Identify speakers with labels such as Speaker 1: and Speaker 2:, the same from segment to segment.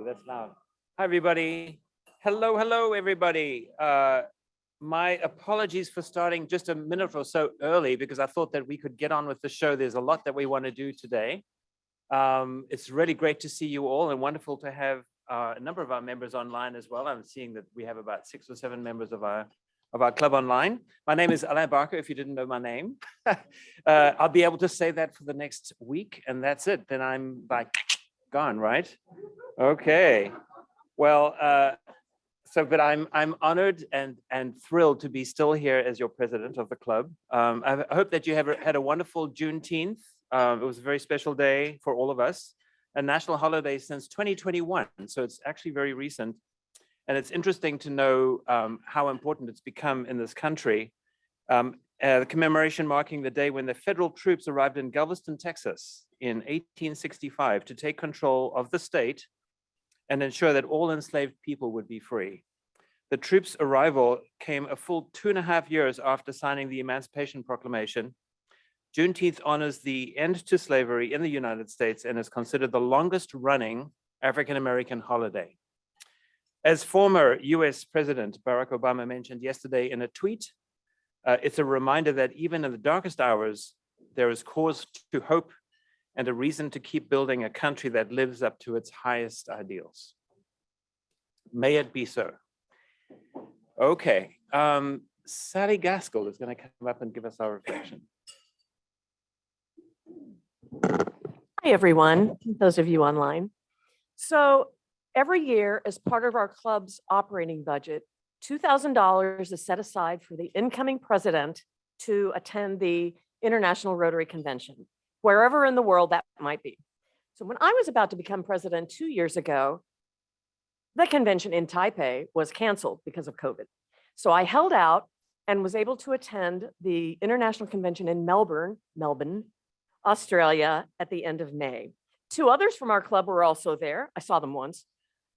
Speaker 1: That's loud. Hi, everybody. Hello, everybody. My apologies for starting just a minute or so early because I thought that we could get on with the show. There's a lot that we want to do today. It's really great to see you all and wonderful to have a number of our members online as well. I'm seeing that we have about 6 or 7 members of our club online. My name is Alain Barker, if you didn't know my name. I'll be able to say that for the next week, and that's it. Then I'm like gone, right? Okay. Well, but I'm honored and thrilled to be still here as your president of the club. I hope that you have had a wonderful Juneteenth. It was a very special day for all of us, a national holiday since 2021. So it's actually very recent. And it's interesting to know how important it's become in this country. The commemoration marking the day when the federal troops arrived in Galveston, Texas in 1865 to take control of the state and ensure that all enslaved people would be free. The troops' arrival came a full 2.5 years after signing the Emancipation Proclamation. Juneteenth honors the end to slavery in the United States and is considered the longest running African-American holiday. As former US President Barack Obama mentioned yesterday in a tweet, it's a reminder that even in the darkest hours, there is cause to hope and a reason to keep building a country that lives up to its highest ideals. May it be so. Okay, Sally Gaskell is going to come up and give us our reflection.
Speaker 2: Hi, everyone, those of you online. So every year, as part of our club's operating budget, $2,000 is set aside for the incoming president to attend the International Rotary Convention, wherever in the world that might be. So when I was about to become president 2 years ago, the convention in Taipei was canceled because of COVID. So I held out and was able to attend the International Convention in Melbourne, Australia at the end of May. 2 others from our club were also there. I saw them once.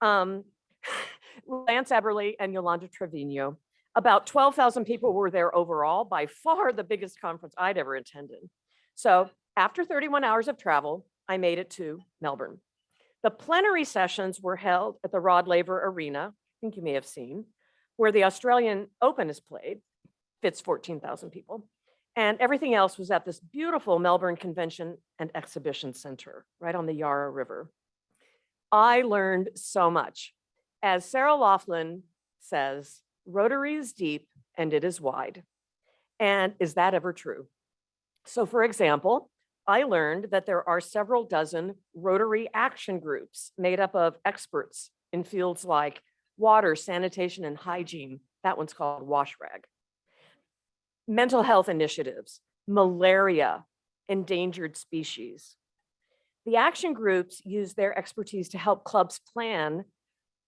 Speaker 2: Lance Eberly and Yolanda Trevino. About 12,000 people were there overall, by far the biggest conference I'd ever attended. So after 31 hours of travel, I made it to Melbourne. The plenary sessions were held at the Rod Laver Arena, I think you may have seen, where the Australian Open is played, fits 14,000 people. And everything else was at this beautiful Melbourne Convention and Exhibition Center, right on the Yarra River. I learned so much. As Sarah Laughlin says, Rotary is deep and it is wide. And is that ever true? So for example, I learned that there are several dozen Rotary action groups made up of experts in fields like water, sanitation, and hygiene. That one's called WashRag. Mental health initiatives, malaria, endangered species. The action groups use their expertise to help clubs plan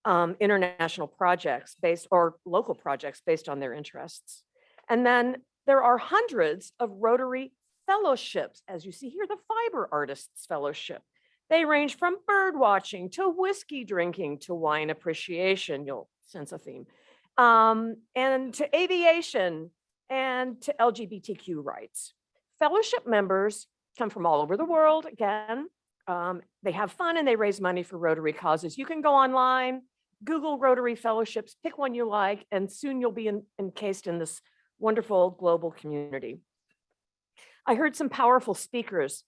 Speaker 2: international projects or local projects based on their interests. And then there are hundreds of Rotary fellowships, as you see here, the Fiber Artists Fellowship. They range from bird watching to whiskey drinking to wine appreciation, you'll sense a theme, and to aviation and to LGBTQ rights. Fellowship members come from all over the world. Again, they have fun and they raise money for Rotary causes. You can go online, Google Rotary Fellowships, pick one you like, and soon you'll be encased in this wonderful global community. I heard some powerful speakers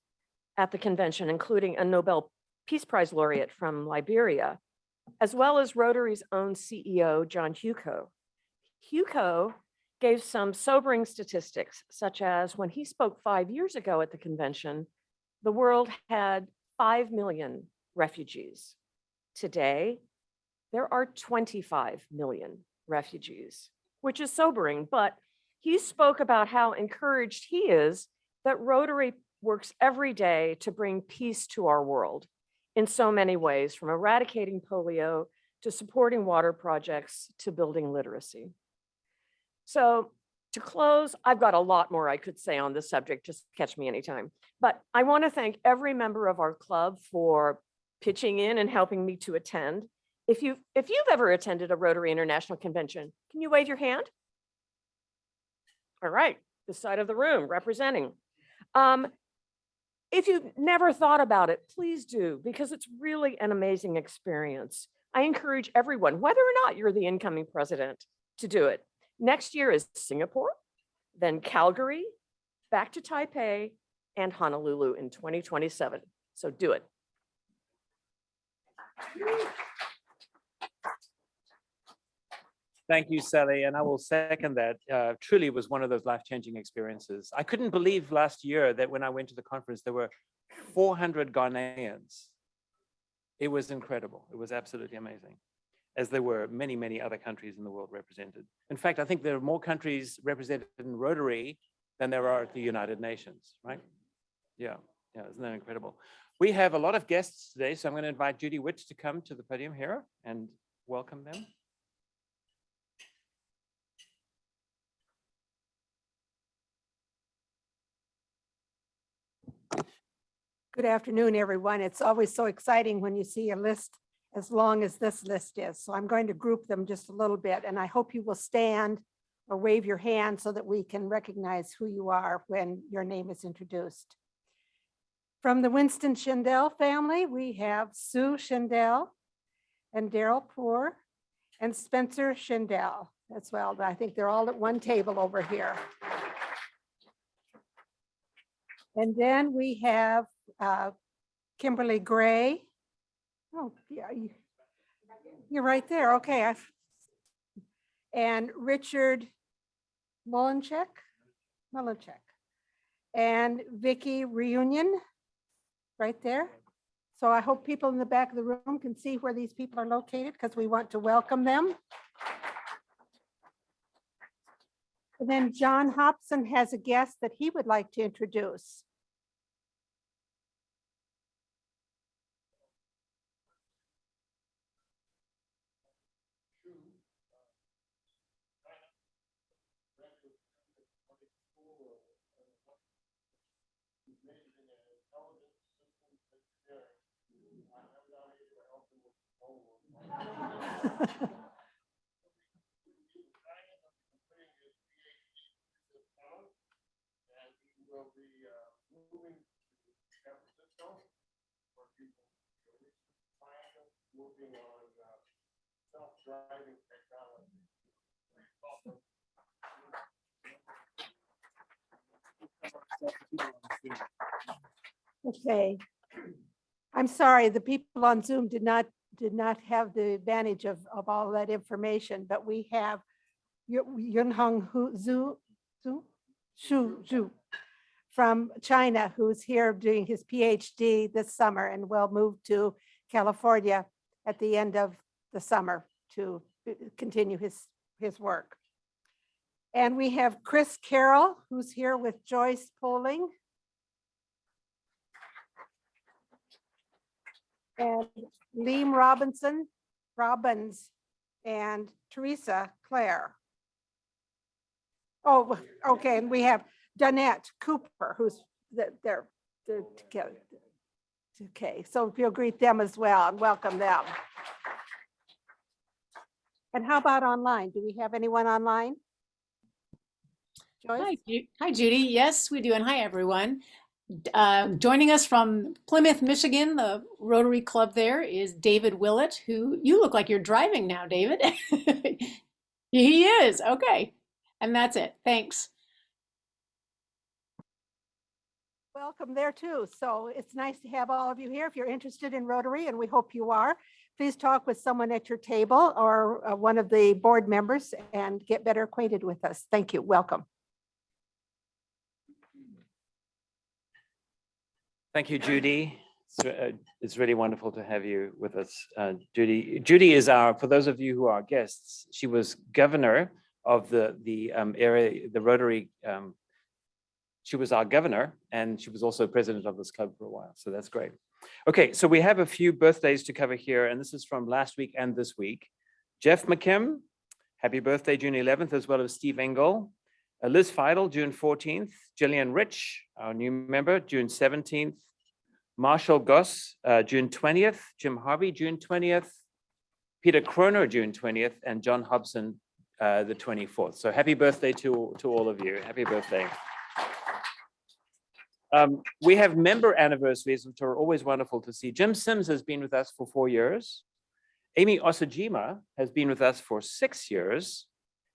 Speaker 2: at the convention, including a Nobel Peace Prize laureate from Liberia, as well as Rotary's own CEO, John Huco. Huco gave some sobering statistics, such as when he spoke 5 years ago at the convention, the world had 5 million refugees. Today, there are 25 million refugees, which is sobering, but he spoke about how encouraged he is that Rotary works every day to bring peace to our world in so many ways, from eradicating polio to supporting water projects to building literacy. So to close, I've got a lot more I could say on this subject, just catch me anytime. But I want to thank every member of our club for pitching in and helping me to attend. If you've ever attended a Rotary International Convention, can you wave your hand? All right, this side of the room representing. If you've never thought about it, please do, because it's really an amazing experience. I encourage everyone, whether or not you're the incoming president, to do it. Next year is Singapore, then Calgary, back to Taipei, and Honolulu in 2027. So do it.
Speaker 1: Thank you, Sally, and I will second that. Truly was one of those life-changing experiences. I couldn't believe last year that when I went to the conference, there were 400 Ghanaians. It was incredible. It was absolutely amazing, as there were many, many other countries in the world represented. In fact, I think there are more countries represented in Rotary than there are at the United Nations, right? Yeah, isn't that incredible? We have a lot of guests today, so I'm going to invite Judy Witt to come to the podium here and welcome them.
Speaker 3: Good afternoon, everyone. It's always so exciting when you see a list as long as this list is. So I'm going to group them just a little bit, and I hope you will stand or wave your hand so that we can recognize who you are when your name is introduced. From the Winston Schindel family, we have Sue Schindel and Daryl Poor and Spencer Schindel as well. I think they're all at one table over here. And then we have Kimberly Gray. Oh, yeah, you're right there. Okay. And Richard Milunchick, and Vicky Reunion, right there. So I hope people in the back of the room can see where these people are located because we want to welcome them. And then John Hobson has a guest that he would like to introduce. Okay. I'm sorry, the people on Zoom did not have the advantage of all that information, but we have Yunhong Zhu from China, who's here doing his PhD this summer and will move to California at the end of the summer to continue his work. And we have Chris Carroll, who's here with Joyce Poling. And Liam Robbins, and Teresa Claire. Oh, okay, and we have Danette Cooper, who's they're together. Okay, so if you'll greet them as well and welcome them. And how about online? Do we have anyone online? Joyce?
Speaker 4: Hi, Judy. Yes, we do. And hi, everyone. Joining us from Plymouth, Michigan, the Rotary Club there is David Willett, who you look like you're driving now, David. He is. Okay. And that's it. Thanks.
Speaker 3: Welcome there too. So it's nice to have all of you here. If you're interested in Rotary, and we hope you are, please talk with someone at your table or one of the board members and get better acquainted with us. Thank you. Welcome.
Speaker 1: Thank you, Judy. It's really wonderful to have you with us, Judy. Judy is for those of you who are guests, she was governor of the area, the Rotary. She was our governor, and she was also president of this club for a while. So that's great. Okay, so we have a few birthdays to cover here, and this is from last week and this week. Jeff McKim, happy birthday, June 11th, as well as Steve Engel. Liz Feidel, June 14th. Gillian Rich, our new member, June 17th. Marshall Goss, June 20th. Jim Harvey, June 20th. Peter Kroner, June 20th. And John Hobson, the 24th. So happy birthday to all of you. Happy birthday. We have member anniversaries, which are always wonderful to see. Jim Sims has been with us for 4 years. Amy Osajima has been with us for 6 years.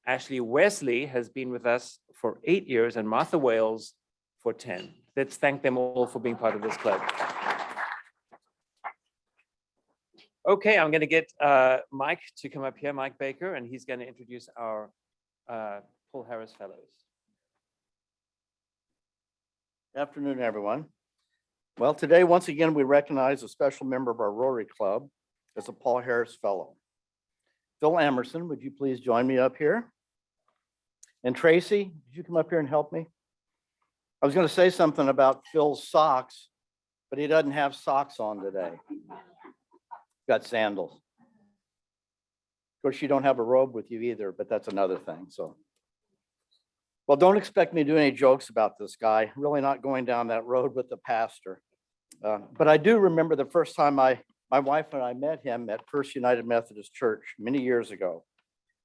Speaker 1: Ashley Wesley has been with us for 8 years, and Martha Wales for 10. Let's thank them all for being part of this club. Okay, I'm going to get Mike to come up here, Mike Baker, and he's going to introduce our Paul Harris Fellows.
Speaker 5: Afternoon, everyone. Well, today, once again, we recognize a special member of our Rotary Club as a Paul Harris Fellow. Phil Emerson, would you please join me up here? And Tracy, did you come up here and help me? I was going to say something about Phil's socks, but he doesn't have socks on today. Got sandals. Of course, you don't have a robe with you either, but that's another thing. So, well, don't expect me to do any jokes about this guy. Really not going down that road with the pastor. But I do remember the first time my wife and I met him at First United Methodist Church many years ago.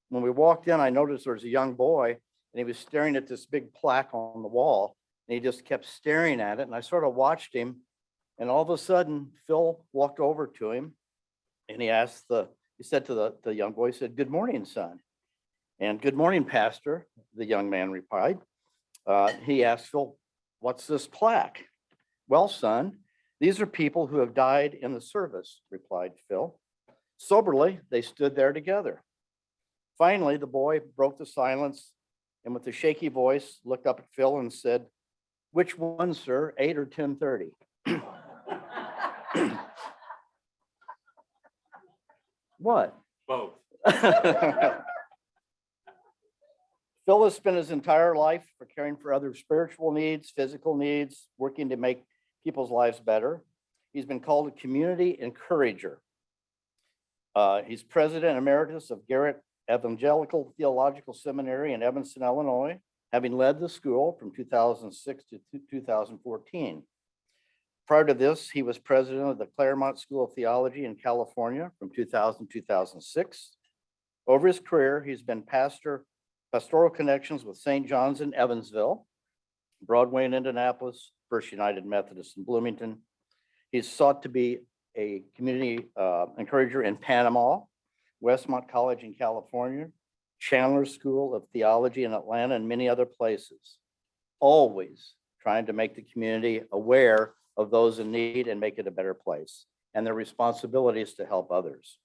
Speaker 5: When we walked in, I noticed there was a young boy, and he was staring at this big plaque on the wall, and he just kept staring at it. And I sort of watched him, and all of a sudden, Phil walked over to him, and he said to the young boy, he said, "Good morning, son." And "Good morning, pastor," the young man replied. He asked Phil, "What's this plaque?" "Well, son, these are people who have died in the service," replied Phil. Soberly, they stood there together. Finally, the boy broke the silence and with a shaky voice looked up at Phil and said, "Which one, sir, 8 or 10:30?" What?
Speaker 1: Both.
Speaker 5: Phil has spent his entire life for caring for others' spiritual needs, physical needs, working to make people's lives better. He's been called a community encourager. He's president emeritus of Garrett Evangelical Theological Seminary in Evanston, Illinois, having led the school from 2006 to 2014. Prior to this, he was president of the Claremont School of Theology in California from 2000 to 2006. Over his career, he's been pastoral connections with St. John's in Evansville, Broadway in Indianapolis, First United Methodist in Bloomington. He's sought to be a community encourager in Panama, Westmont College in California, Chandler School of Theology in Atlanta, and many other places. Always trying to make the community aware of those in need and make it a better place. And their responsibility is to help others.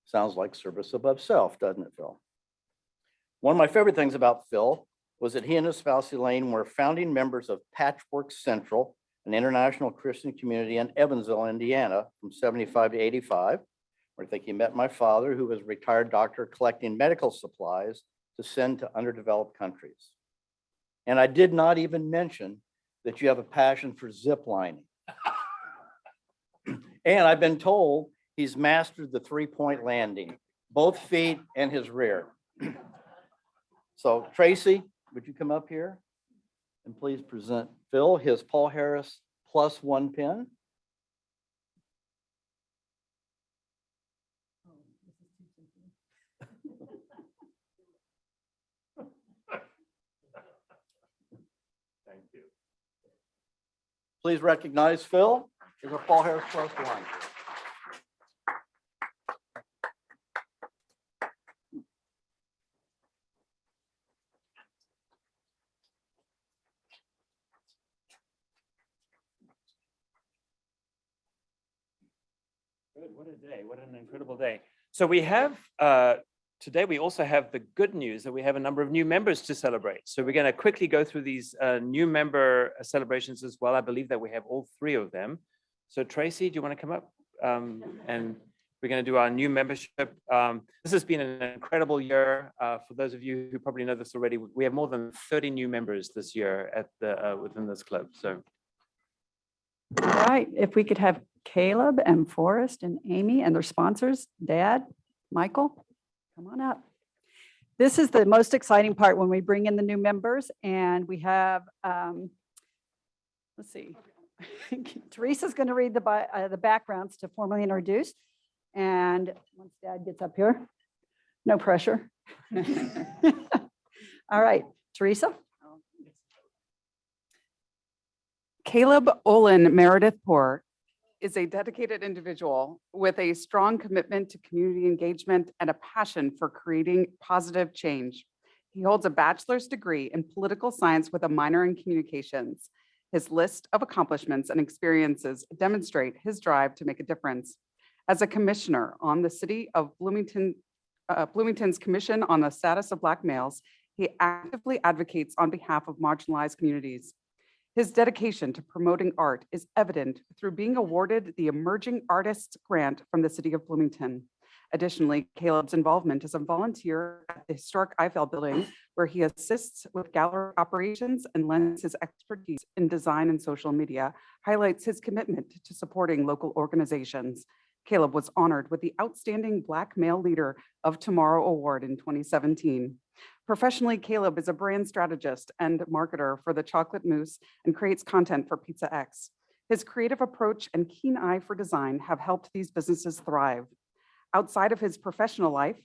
Speaker 5: Sounds like service above self, doesn't it, Phil? One of my favorite things about Phil was that he and his spouse Elaine were founding members of Patchwork Central, an international Christian community in Evansville, Indiana, from 75 to 85, where I think he met my father, who was a retired doctor collecting medical supplies to send to underdeveloped countries. And I did not even mention that you have a passion for zip lining. And I've been told he's mastered the 3-point landing, both feet and his rear. So Tracy, would you come up here and please present Phil his Paul Harris +1 pin?
Speaker 1: Thank you.
Speaker 5: Please recognize Phil as a Paul Harris +1.
Speaker 1: Good, what a day, what an incredible day. So we have, today we also have the good news that we have a number of new members to celebrate. So we're gonna quickly go through these new member celebrations as well. I believe that we have all 3 of them. So Tracy, do you wanna come up? And we're gonna do our new membership. This has been an incredible year. For those of you who probably know this already, we have more than 30 new members this year at the within this club, so.
Speaker 6: All right, if we could have Caleb and Forrest and Amy and their sponsors, Dad, Michael, come on up. This is the most exciting part when we bring in the new members, and we have, let's see, Teresa's going to read the backgrounds to formally introduce, and once Dad gets up here, no pressure. All right, Teresa.
Speaker 7: Caleb Olin Meredith Poor is a dedicated individual with a strong commitment to community engagement and a passion for creating positive change. He holds a bachelor's degree in political science with a minor in communications. His list of accomplishments and experiences demonstrate his drive to make a difference. As a commissioner on the City of Bloomington's Commission on the Status of Black Males, he actively advocates on behalf of marginalized communities. His dedication to promoting art is evident through being awarded the Emerging Artists Grant from the City of Bloomington. Additionally, Caleb's involvement as a volunteer at the historic Eiffel Building, where he assists with gallery operations and lends his expertise in design and social media, highlights his commitment to supporting local organizations. Caleb was honored with the Outstanding Black Male Leader of Tomorrow Award in 2017. Professionally, Caleb is a brand strategist and marketer for the Chocolate Mousse and creates content for Pizza X. His creative approach and keen eye for design have helped these businesses thrive. Outside of his professional life,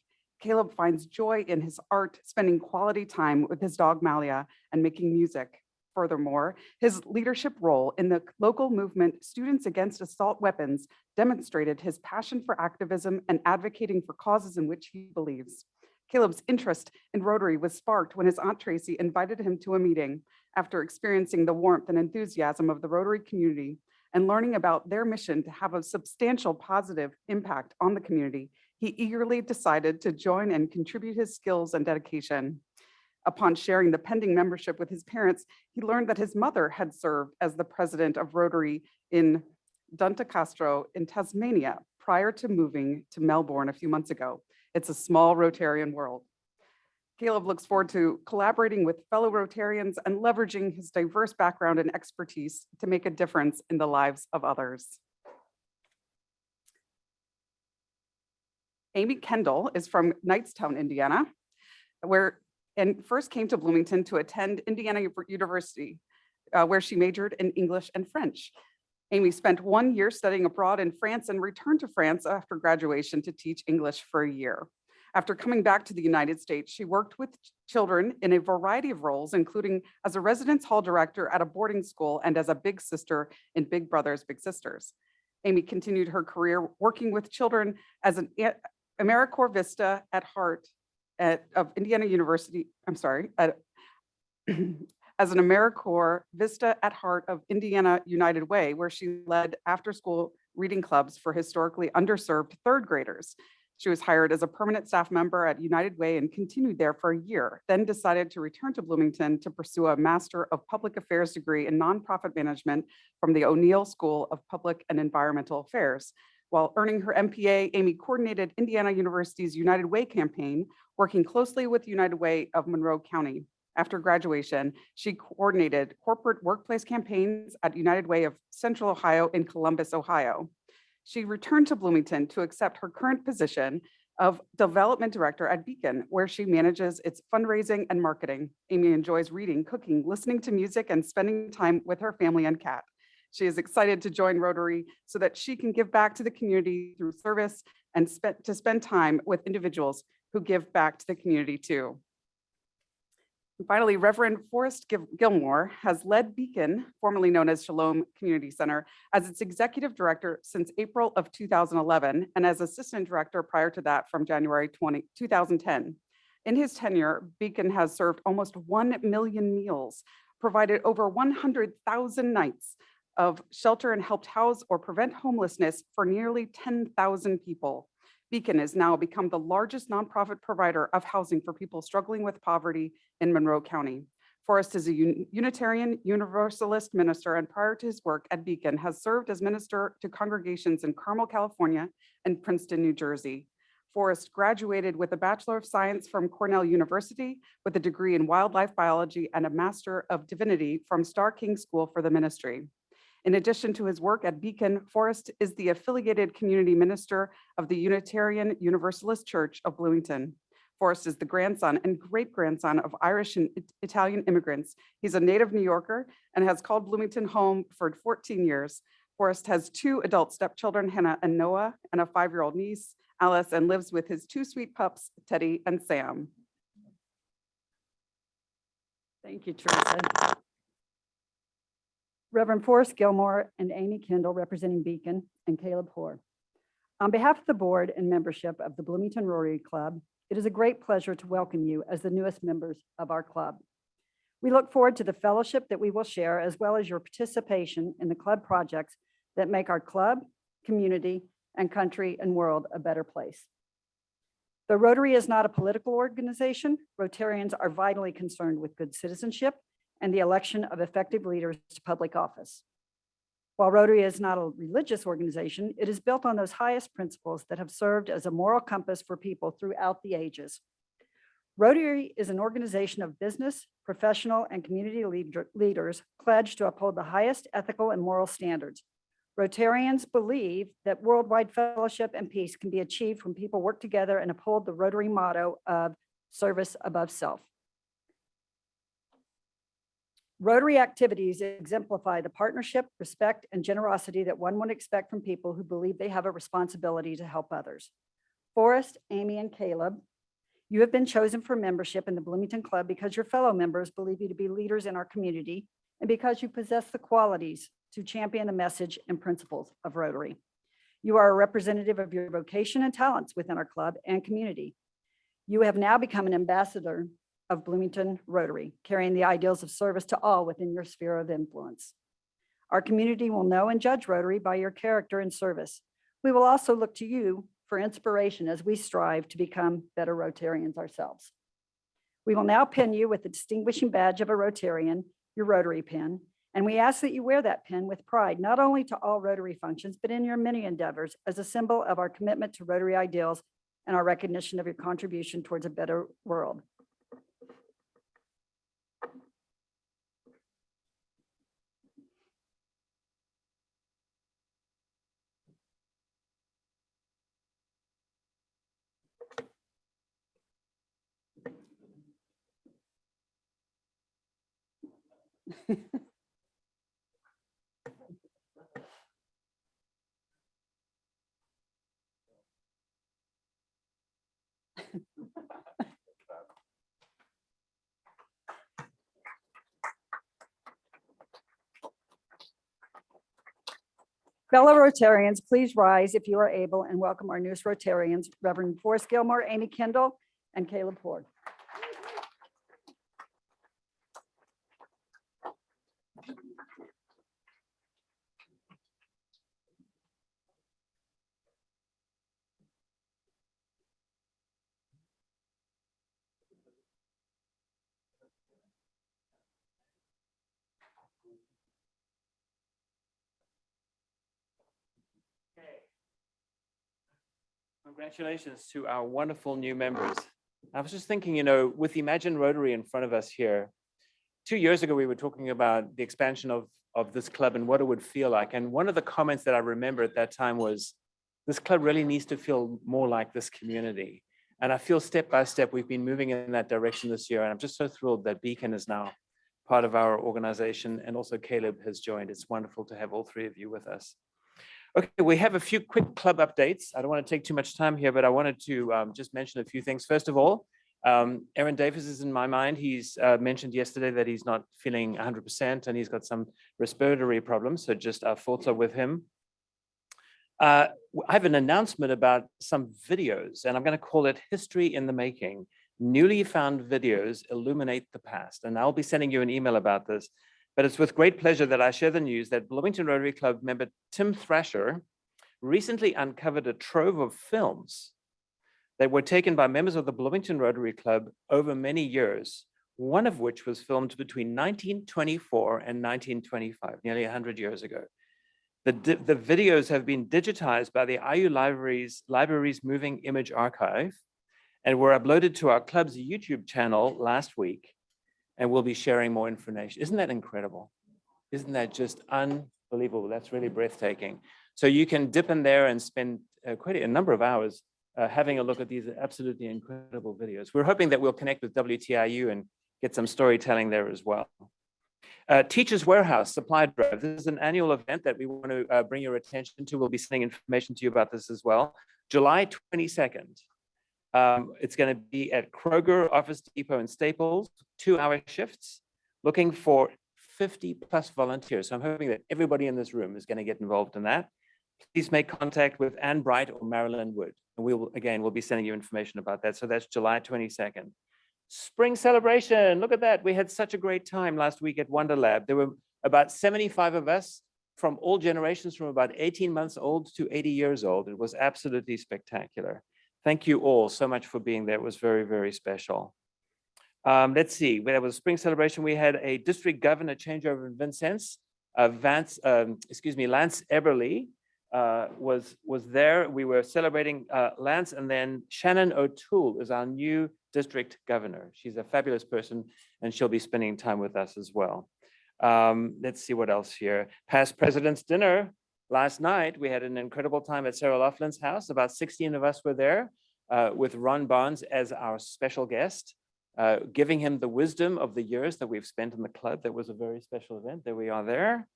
Speaker 7: Caleb finds joy in his art, spending quality time with his dog Malia and making music. Furthermore, his leadership role in the local movement Students Against Assault Weapons demonstrated his passion for activism and advocating for causes in which he believes. Caleb's interest in Rotary was sparked when his Aunt Tracy invited him to a meeting. After experiencing the warmth and enthusiasm of the Rotary community and learning about their mission to have a substantial positive impact on the community, he eagerly decided to join and contribute his skills and dedication. Upon sharing the pending membership with his parents, he learned that his mother had served as the president of Rotary in Duntacastro in Tasmania prior to moving to Melbourne a few months ago. It's a small Rotarian world. Caleb looks forward to collaborating with fellow Rotarians and leveraging his diverse background and expertise to make a difference in the lives of others. Amy Kendall is from Knightstown, Indiana, and first came to Bloomington to attend Indiana University, where she majored in English and French. Amy spent 1 year studying abroad in France and returned to France after graduation to teach English for a year. After coming back to the United States, she worked with children in a variety of roles, including as a residence hall director at a boarding school and as a big sister in Big Brothers Big Sisters. Amy continued her career working with children as an AmeriCorps Vista at heart of Indiana University, as an AmeriCorps Vista at heart of Indiana United Way, where she led after-school reading clubs for historically underserved third graders. She was hired as a permanent staff member at United Way and continued there for a year, then decided to return to Bloomington to pursue a Master of Public Affairs degree in nonprofit management from the O'Neill School of Public and Environmental Affairs. While earning her MPA, Amy coordinated Indiana University's United Way campaign, working closely with United Way of Monroe County. After graduation, she coordinated corporate workplace campaigns at United Way of Central Ohio in Columbus, Ohio. She returned to Bloomington to accept her current position of development director at Beacon, where she manages its fundraising and marketing. Amy enjoys reading, cooking, listening to music, and spending time with her family and cat. She is excited to join Rotary so that she can give back to the community through service and to spend time with individuals who give back to the community too. And finally, Reverend Forrest Gilmore has led Beacon, formerly known as Shalom Community Center, as its executive director since April of 2011 and as assistant director prior to that from January 2010. In his tenure, Beacon has served almost 1 million meals, provided over 100,000 nights of shelter and helped house or prevent homelessness for nearly 10,000 people. Beacon has now become the largest nonprofit provider of housing for people struggling with poverty in Monroe County. Forrest is a Unitarian Universalist minister, and prior to his work at Beacon, has served as minister to congregations in Carmel, California, and Princeton, New Jersey. Forrest graduated with a Bachelor of Science from Cornell University with a degree in wildlife biology and a Master of Divinity from Starr King School for the Ministry. In addition to his work at Beacon, Forrest is the affiliated community minister of the Unitarian Universalist Church of Bloomington. Forrest is the grandson and great-grandson of Irish and Italian immigrants. He's a native New Yorker and has called Bloomington home for 14 years. Forrest has 2 adult stepchildren, Hannah and Noah, and a 5-year-old niece, Alice, and lives with his 2 sweet pups, Teddy and Sam.
Speaker 6: Thank you, Teresa. Reverend Forrest Gilmore and Amy Kendall representing Beacon, and Caleb Hoare. On behalf of the board and membership of the Bloomington Rotary Club, it is a great pleasure to welcome you as the newest members of our club. We look forward to the fellowship that we will share, as well as your participation in the club projects that make our club, community, and country and world a better place. Though Rotary is not a political organization, Rotarians are vitally concerned with good citizenship and the election of effective leaders to public office. While Rotary is not a religious organization, it is built on those highest principles that have served as a moral compass for people throughout the ages. Rotary is an organization of business, professional, and community leaders pledged to uphold the highest ethical and moral standards. Rotarians believe that worldwide fellowship and peace can be achieved when people work together and uphold the Rotary motto of service above self. Rotary activities exemplify the partnership, respect, and generosity that one would expect from people who believe they have a responsibility to help others. Forrest, Amy, and Caleb, you have been chosen for membership in the Bloomington Club because your fellow members believe you to be leaders in our community and because you possess the qualities to champion the message and principles of Rotary. You are a representative of your vocation and talents within our club and community. You have now become an ambassador of Bloomington Rotary, carrying the ideals of service to all within your sphere of influence. Our community will know and judge Rotary by your character and service. We will also look to you for inspiration as we strive to become better Rotarians ourselves. We will now pin you with the distinguishing badge of a Rotarian, your Rotary pin, and we ask that you wear that pin with pride, not only to all Rotary functions, but in your many endeavors as a symbol of our commitment to Rotary ideals and our recognition of your contribution towards a better world. Fellow Rotarians, please rise if you are able and welcome our newest Rotarians, Reverend Forrest Gilmore, Amy Kendall, and Caleb Hoare.
Speaker 1: Congratulations to our wonderful new members. I was just thinking, with Imagine Rotary in front of us here, 2 years ago, we were talking about the expansion of this club and what it would feel like. And one of the comments that I remember at that time was, this club really needs to feel more like this community. And I feel step by step, we've been moving in that direction this year. And I'm just so thrilled that Beacon is now part of our organization. And also Caleb has joined. It's wonderful to have all three of you with us. Okay, we have a few quick club updates. I don't want to take too much time here, but I wanted to just mention a few things. First of all, Aaron Davis is in my mind. He's mentioned yesterday that he's not feeling 100% and he's got some respiratory problems. So just our thoughts are with him. I have an announcement about some videos, and I'm going to call it History in the Making. Newly found videos illuminate the past. And I'll be sending you an email about this. But it's with great pleasure that I share the news that Bloomington Rotary Club member Tim Thrasher recently uncovered a trove of films that were taken by members of the Bloomington Rotary Club over many years, one of which was filmed between 1924 and 1925, nearly 100 years ago. The videos have been digitized by the IU Library's Moving Image Archive and were uploaded to our club's YouTube channel last week. And we'll be sharing more information. Isn't that incredible? Isn't that just unbelievable? That's really breathtaking. So you can dip in there and spend quite a number of hours having a look at these absolutely incredible videos. We're hoping that we'll connect with WTIU and get some storytelling there as well. Teachers Warehouse Supply Drive. This is an annual event that we want to bring your attention to. We'll be sending information to you about this as well. July 22nd. It's going to be at Kroger, Office Depot, and Staples, 2-hour shifts, looking for 50 plus volunteers. So I'm hoping that everybody in this room is going to get involved in that. Please make contact with Ann Bright or Marilyn Wood. And we'll be sending you information about that. So that's July 22nd. Spring celebration. Look at that. We had such a great time last week at Wonder Lab. There were about 75 of us from all generations, from about 18 months old to 80 years old. It was absolutely spectacular. Thank you all so much for being there. It was very, very special. Let's see, there was a spring celebration. We had a district governor changeover in Vincennes. Lance Eberly was there. We were celebrating Lance, and then Shannon O'Toole is our new district governor. She's a fabulous person, and she'll be spending time with us as well. Let's see what else here. Past President's Dinner last night. We had an incredible time at Sarah Laughlin's house. About 16 of us were there with Ron Barnes as our special guest, giving him the wisdom of the years that we've spent in the club. That was a very special event. There we are there.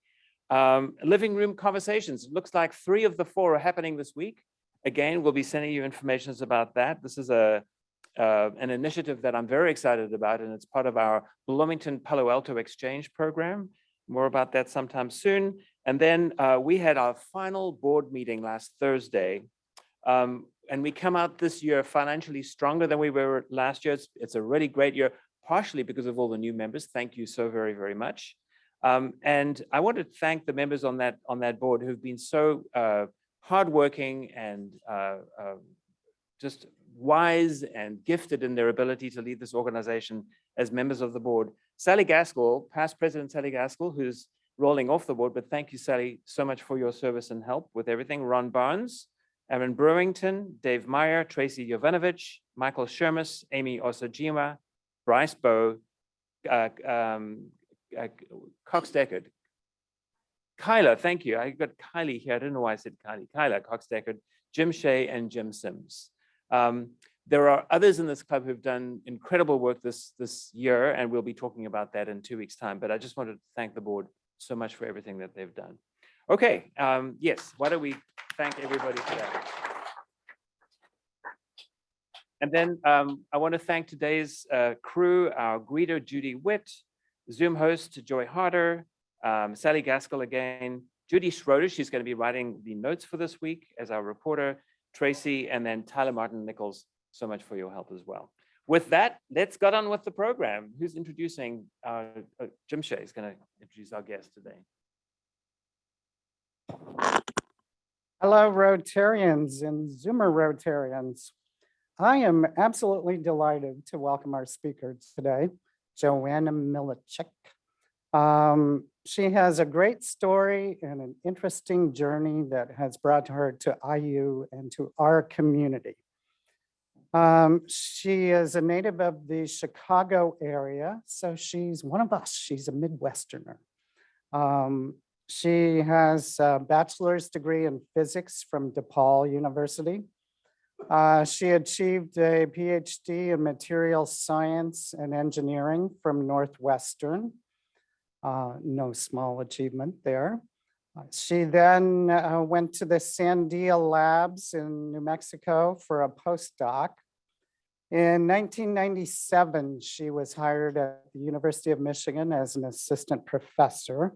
Speaker 1: Living room conversations. It looks like 3 of the 4 are happening this week. Again, we'll be sending you information about that. This is an initiative that I'm very excited about, and it's part of our Bloomington Palo Alto Exchange program. More about that sometime soon. And then we had our final board meeting last Thursday. And we come out this year financially stronger than we were last year. It's a really great year, partially because of all the new members. Thank you so very, very much. And I want to thank the members on that board who've been so hardworking and just wise and gifted in their ability to lead this organization as members of the board. Sally Gaskell, past President Sally Gaskell, who's rolling off the board, but thank you, Sally, so much for your service and help with everything. Ron Barnes, Aaron Brewington, Dave Meyer, Tracy Jovanovich, Michael Shermis, Amy Osajima, Bryce Bowe, Cox Deckard. Kyla, thank you. I got Kylie here. I don't know why I said Kylie. Kyla, Cox Deckard, Jim Shea, and Jim Sims. There are others in this club who've done incredible work this year, and we'll be talking about that in 2 weeks' time. But I just wanted to thank the board so much for everything that they've done. Okay, yes, why don't we thank everybody for that? And then I want to thank today's crew, our greeter, Judy Witt, Zoom host, Joy Harder, Sally Gaskell again, Judy Schroeder, she's going to be writing the notes for this week as our reporter, Tracy, and then Tyler Martin Nichols, so much for your help as well. With that, let's get on with the program. Who's introducing? Jim Shea is going to introduce our guest today.
Speaker 8: Hello, Rotarians and Zoomer Rotarians. I am absolutely delighted to welcome our speaker today, Joanna Milunchick. She has a great story and an interesting journey that has brought her to IU and to our community. She is a native of the Chicago area, so she's one of us. She's a Midwesterner. She has a bachelor's degree in physics from DePaul University. She achieved a PhD in material science and engineering from Northwestern. No small achievement there. She then went to the Sandia Labs in New Mexico for a postdoc. In 1997, she was hired at the University of Michigan as an assistant professor.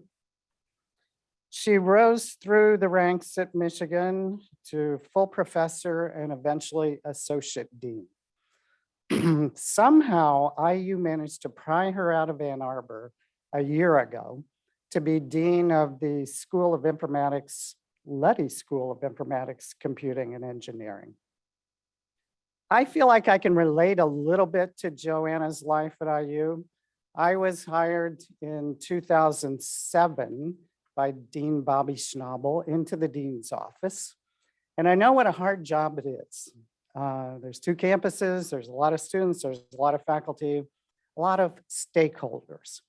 Speaker 8: She rose through the ranks at Michigan to full professor and eventually associate dean. Somehow, IU managed to pry her out of Ann Arbor a year ago to be dean of the School of Informatics, Luddy School of Informatics, Computing and Engineering. I feel like I can relate a little bit to Joanna's life at IU. I was hired in 2007 by Dean Bobby Schnabel into the dean's office. And I know what a hard job it is. There's 2 campuses, there's a lot of students, there's a lot of faculty, a lot of stakeholders.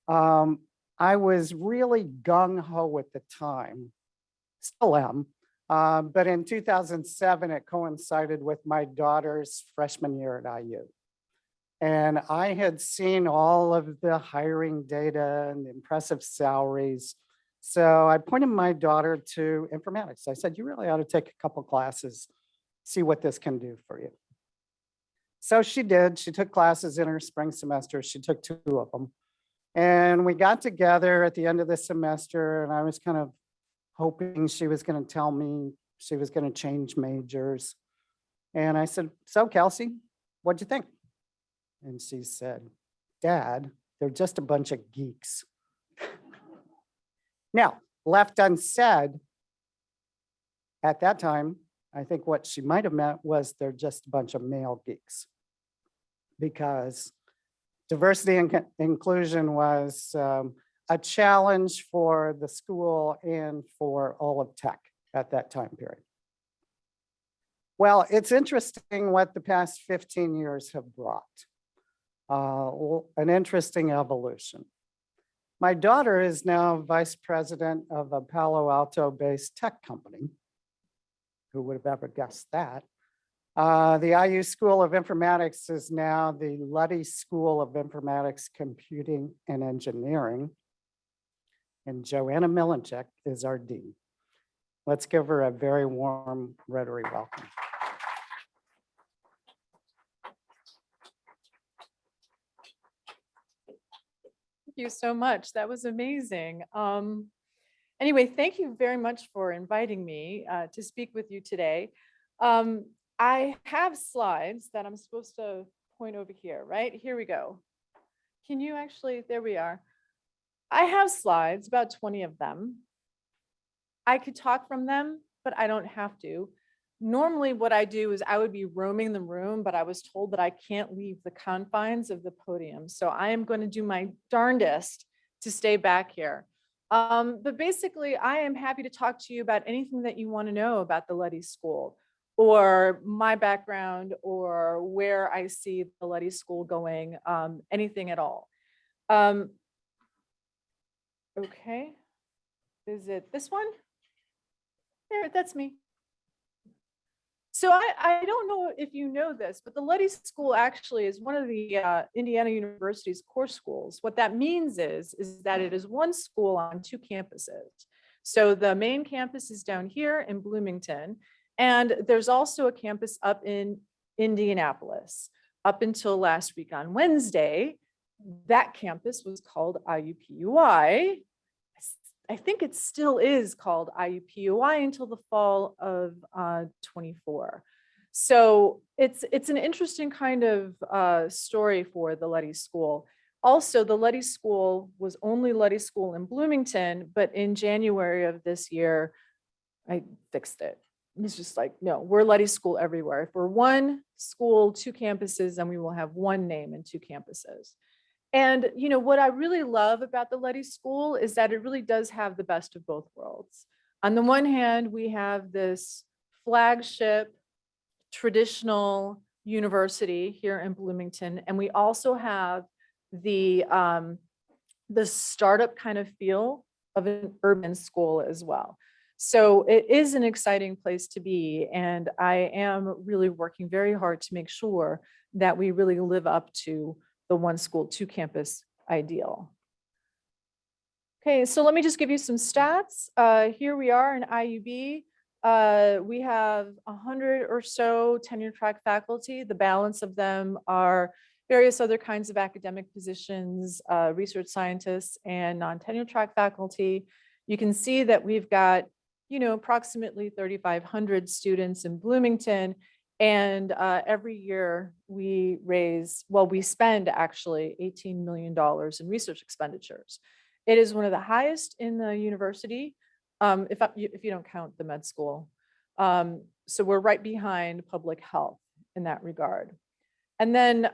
Speaker 8: I was really gung-ho at the time, still am, but in 2007, it coincided with my daughter's freshman year at IU. And I had seen all of the hiring data and the impressive salaries. So I pointed my daughter to informatics. I said, you really ought to take a couple classes, see what this can do for you. So she did. She took classes in her spring semester. She took 2 of them. And we got together at the end of the semester, and I was kind of hoping she was going to tell me she was going to change majors. And I said, so Kelsey, what'd you think? And she said, Dad, they're just a bunch of geeks. Now, left unsaid, at that time, I think what she might have meant was they're just a bunch of male geeks. Because diversity and inclusion was a challenge for the school and for all of tech at that time period. Well, it's interesting what the past 15 years have brought. An interesting evolution. My daughter is now vice president of a Palo Alto-based tech company. Who would have ever guessed that? The IU School of Informatics is now the Luddy School of Informatics, Computing, and Engineering. And Joanna Milunchick is our dean. Let's give her a very warm Rotary welcome.
Speaker 9: Thank you so much. That was amazing. Anyway, thank you very much for inviting me to speak with you today. I have slides that I'm supposed to point over here, right? Here we go. Can you actually, there we are. I have slides, about 20 of them. I could talk from them, but I don't have to. Normally what I do is I would be roaming the room, but I was told that I can't leave the confines of the podium. So I am going to do my darndest to stay back here. But basically, I am happy to talk to you about anything that you want to know about the Luddy School, or my background, or where I see the Luddy School going, anything at all. Okay, is it this one? There, that's me. So I don't know if you know this, but the Luddy School actually is one of the Indiana University's core schools. What that means is that it is one school on two campuses. So the main campus is down here in Bloomington, and there's also a campus up in Indianapolis. Up until last week on Wednesday, that campus was called IUPUI. I think it still is called IUPUI until the fall of 24. So it's an interesting kind of story for the Luddy School. Also, the Luddy School was only Luddy School in Bloomington, but in January of this year, I fixed it. It's just like, no, we're Luddy School everywhere. If we're one school, two campuses, then we will have one name and two campuses. And you know what I really love about the Luddy School is that it really does have the best of both worlds. On the one hand, we have this flagship traditional university here in Bloomington, and we also have the startup kind of feel of an urban school as well. So it is an exciting place to be, and I am really working very hard to make sure that we really live up to the one school, two campus ideal. Okay, so let me just give you some stats. Here we are in IUB. We have 100 or so tenure track faculty. The balance of them are various other kinds of academic positions, research scientists, and non-tenure track faculty. You can see that we've got, you know, approximately 3,500 students in Bloomington. And every year we raise, well, we spend actually $18 million in research expenditures. It is one of the highest in the university, if you don't count the med school. So we're right behind public health in that regard. And then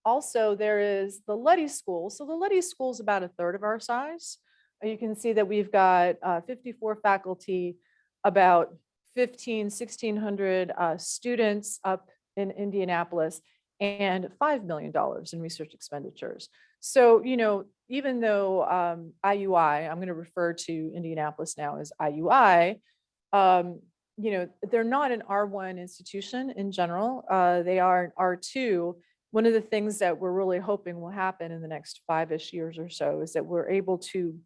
Speaker 9: also there is the Luddy School. So the Luddy School is about a third of our size. You can see that we've got 54 faculty, about 1,600 students up in Indianapolis, and $5 million in research expenditures. So, you know, even though IUI, I'm going to refer to Indianapolis now as IUI, you know, they're not an R1 institution in general. They are an R2. One of the things that we're really hoping will happen in the next 5-ish years or so is that we're able to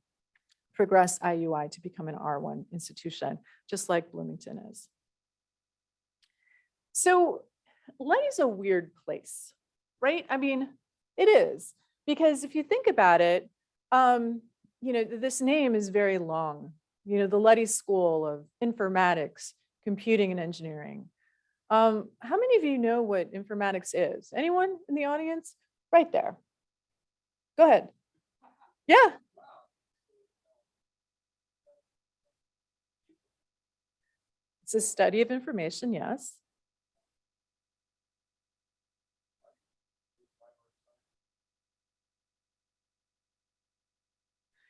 Speaker 9: progress IUI to become an R1 institution, just like Bloomington is. So Luddy's a weird place, right? I mean, it is. Because if you think about it, this name is very long. The Luddy School of Informatics, Computing and Engineering. How many of you know what informatics is? Anyone in the audience? Right there. Go ahead. Yeah. It's a study of information, yes.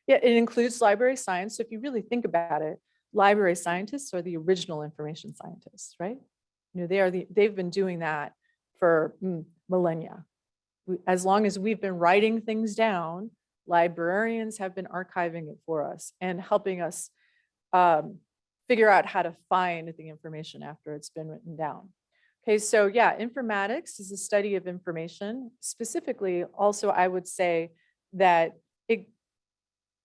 Speaker 9: Yeah, it includes library science. So if you really think about it, library scientists are the original information scientists, right? They've been doing that for millennia. As long as we've been writing things down, librarians have been archiving it for us and helping us figure out how to find the information after it's been written down. Okay, so yeah, informatics is a study of information. Specifically, also, I would say that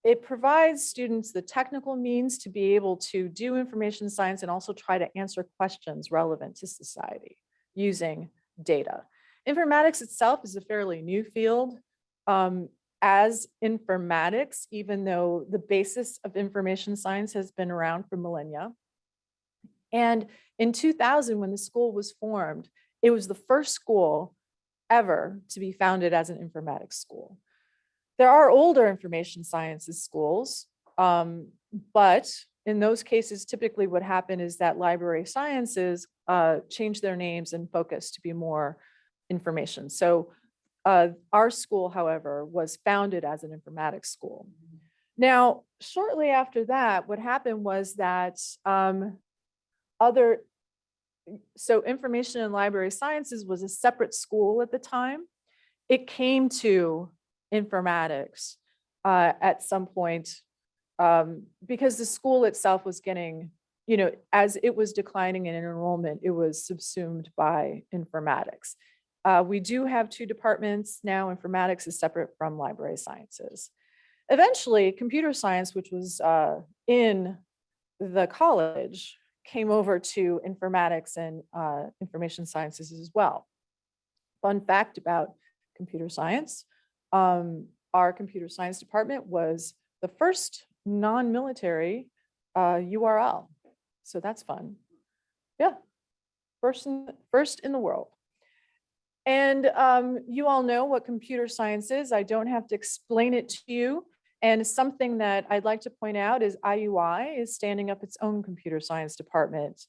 Speaker 9: it provides students the technical means to be able to do information science and also try to answer questions relevant to society using data. Informatics itself is a fairly new field. As informatics, even though the basis of information science has been around for millennia. And in 2000, when the school was formed, it was the first school ever to be founded as an informatics school. There are older information sciences schools, but in those cases, typically what happened is that library sciences changed their names and focused to be more information. So our school, however, was founded as an informatics school. Now, shortly after that, what happened was that information and library sciences was a separate school at the time. It came to informatics at some point because the school itself was getting, as it was declining in enrollment, it was subsumed by informatics. We do have two departments now. Informatics is separate from library sciences. Eventually, computer science, which was in the college, came over to informatics and information sciences as well. Fun fact about computer science, our computer science department was the first non-military URL. So that's fun. Yeah, first in the world. And you all know what computer science is. I don't have to explain it to you. And something that I'd like to point out is IUI is standing up its own computer science department.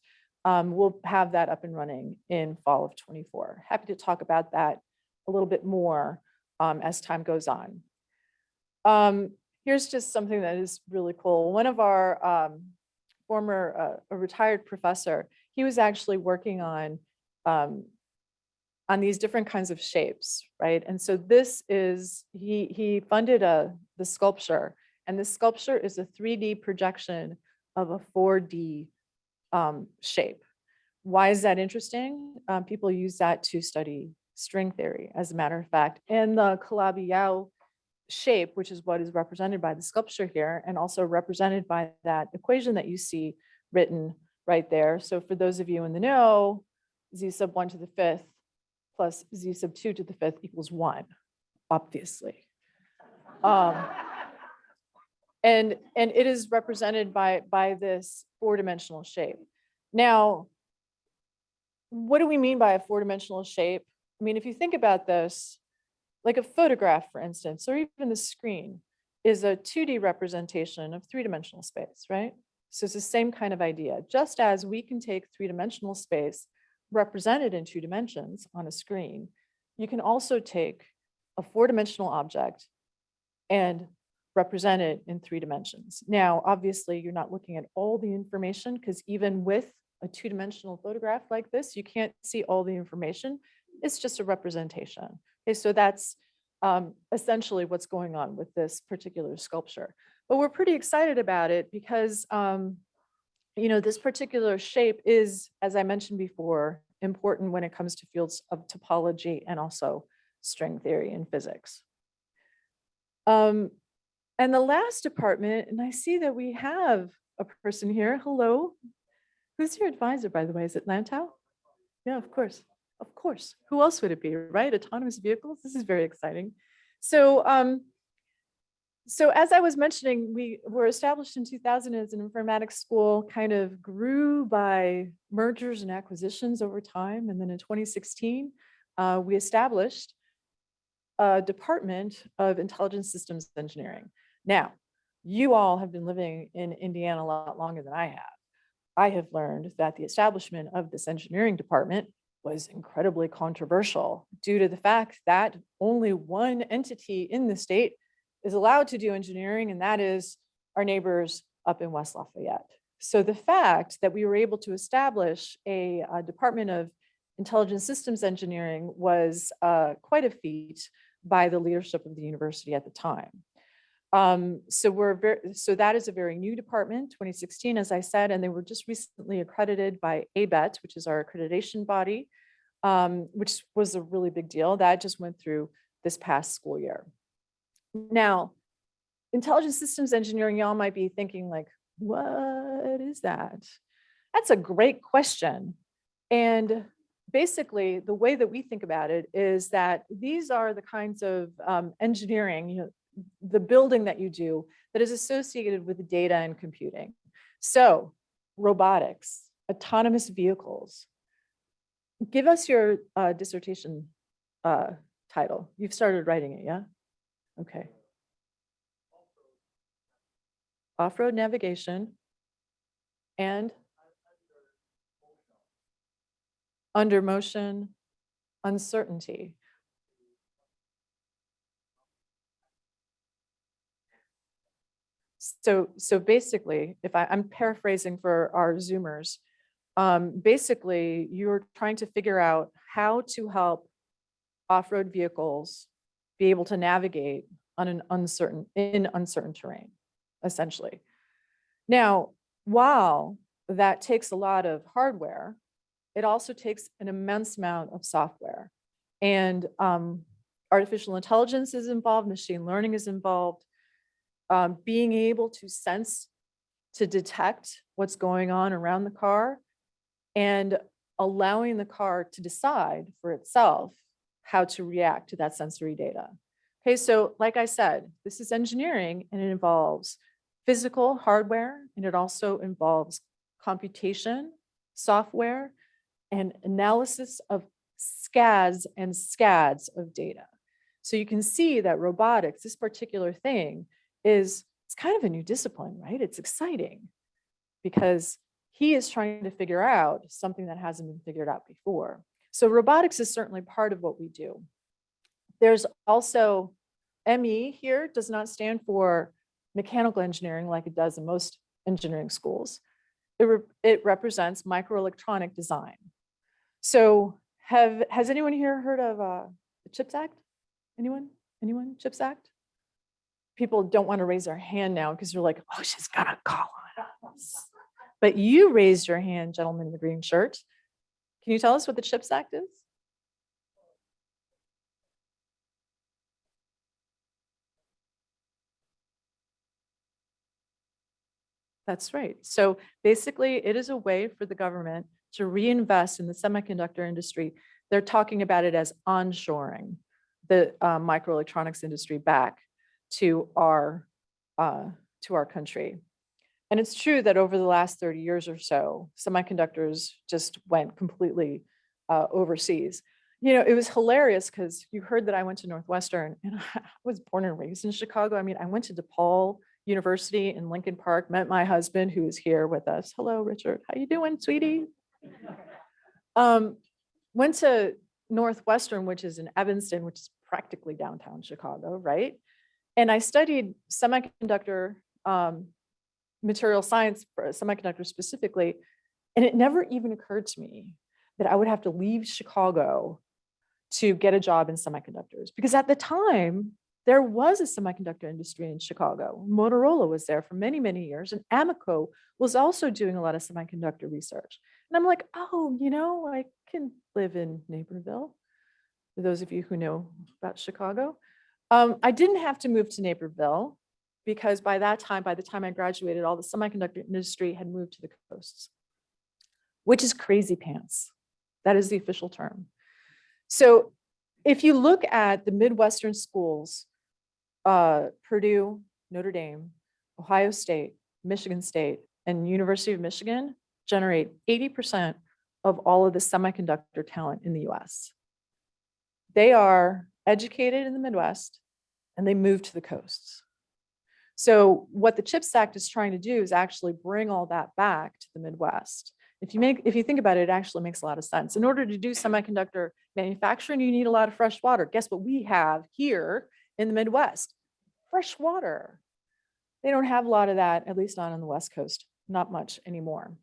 Speaker 9: We'll have that up and running in fall of 24. Happy to talk about that a little bit more as time goes on. Here's just something that is really cool. One of our former a retired professor, he was actually working on these different kinds of shapes, right? And so this is, he funded the sculpture, and the sculpture is a 3D projection of a 4D shape. Why is that interesting? People use that to study string theory, as a matter of fact. And the Calabi-Yau shape, which is what is represented by the sculpture here, and also represented by that equation that you see written right there. So for those of you in the know, z sub 1 to the 5th plus z sub 2 to the 5th equals 1, obviously. And it is represented by this 4-dimensional shape. Now, what do we mean by a 4-dimensional shape? I mean, if you think about this, like a photograph, for instance, or even the screen is a 2D representation of 3-dimensional space, right? So it's the same kind of idea. Just as we can take 3-dimensional space represented in 2 dimensions on a screen, you can also take a 4-dimensional object and represent it in 3 dimensions. Now, obviously, you're not looking at all the information, because even with a 2-dimensional photograph like this, you can't see all the information. It's just a representation. Okay, so that's essentially what's going on with this particular sculpture. But we're pretty excited about it because this particular shape is, as I mentioned before, important when it comes to fields of topology and also string theory and physics. And the last department, and I see that we have a person here. Hello. Who's your advisor, by the way? Is it Lantau? Yeah, of course. Of course. Who else would it be, right? Autonomous vehicles. This is very exciting. So, so as I was mentioning, we were established in 2000 as an informatics school, kind of grew by mergers and acquisitions over time. And then in 2016, we established a Department of Intelligence Systems Engineering. Now, you all have been living in Indiana a lot longer than I have. I have learned that the establishment of this engineering department was incredibly controversial due to the fact that only one entity in the state is allowed to do engineering, and that is our neighbors up in West Lafayette. So the fact that we were able to establish a Department of Intelligence Systems Engineering was quite a feat by the leadership of the university at the time. So that is a very new department, 2016, as I said, and they were just recently accredited by ABET, which is our accreditation body, which was a really big deal. That just went through this past school year. Now, intelligence systems engineering, y'all might be thinking like, what is that? That's a great question. And basically, the way that we think about it is that these are the kinds of engineering, the building that you do that is associated with data and computing. So robotics, autonomous vehicles. Give us your dissertation title. You've started writing it, yeah? Okay. Off-road navigation and under motion uncertainty. So basically, if I'm paraphrasing for our Zoomers, basically you're trying to figure out how to help off-road vehicles be able to navigate on an uncertain terrain, essentially. Now, while that takes a lot of hardware, it also takes an immense amount of software. And artificial intelligence is involved, machine learning is involved. Being able to sense, to detect what's going on around the car and allowing the car to decide for itself how to react to that sensory data. Okay, so like I said, this is engineering and it involves physical hardware and it also involves computation, software, and analysis of scads and scads of data. So you can see that robotics, this particular thing, it's kind of a new discipline, right? It's exciting because he is trying to figure out something that hasn't been figured out before. So robotics is certainly part of what we do. There's also ME here, does not stand for mechanical engineering like it does in most engineering schools. It represents microelectronic design. So has anyone here heard of the CHIPS Act? Anyone? CHIPS Act? People don't want to raise their hand now because they're like, oh, she's got a call on us. But you raised your hand, gentleman in the green shirt. Can you tell us what the CHIPS Act is? That's right. So basically, it is a way for the government to reinvest in the semiconductor industry. They're talking about it as onshoring the microelectronics industry back to our country. And it's true that over the last 30 years or so, semiconductors just went completely overseas. You know, it was hilarious because you heard that I went to Northwestern and I was born and raised in Chicago. I mean, I went to DePaul University in Lincoln Park, met my husband who is here with us. Hello, Richard. How you doing, sweetie? Went to Northwestern, which is in Evanston, which is practically downtown Chicago, right? And I studied semiconductor material science for semiconductors specifically. And it never even occurred to me that I would have to leave Chicago to get a job in semiconductors. Because at the time, there was a semiconductor industry in Chicago. Motorola was there for many, many years. And Amoco was also doing a lot of semiconductor research. And I'm like, oh, you know, I can live in Naperville. For those of you who know about Chicago. I didn't have to move to Naperville because by the time I graduated, all the semiconductor industry had moved to the coasts, which is crazy pants. That is the official term. So if you look at the Midwestern schools, Purdue, Notre Dame, Ohio State, Michigan State, and University of Michigan generate 80% of all of the semiconductor talent in the US. They are educated in the Midwest and they move to the coasts. So what the CHIPS Act is trying to do is actually bring all that back to the Midwest. If you think about it, it actually makes a lot of sense. In order to do semiconductor manufacturing, you need a lot of fresh water. Guess what we have here in the Midwest? Fresh water. They don't have a lot of that, at least not on the West Coast, not much anymore.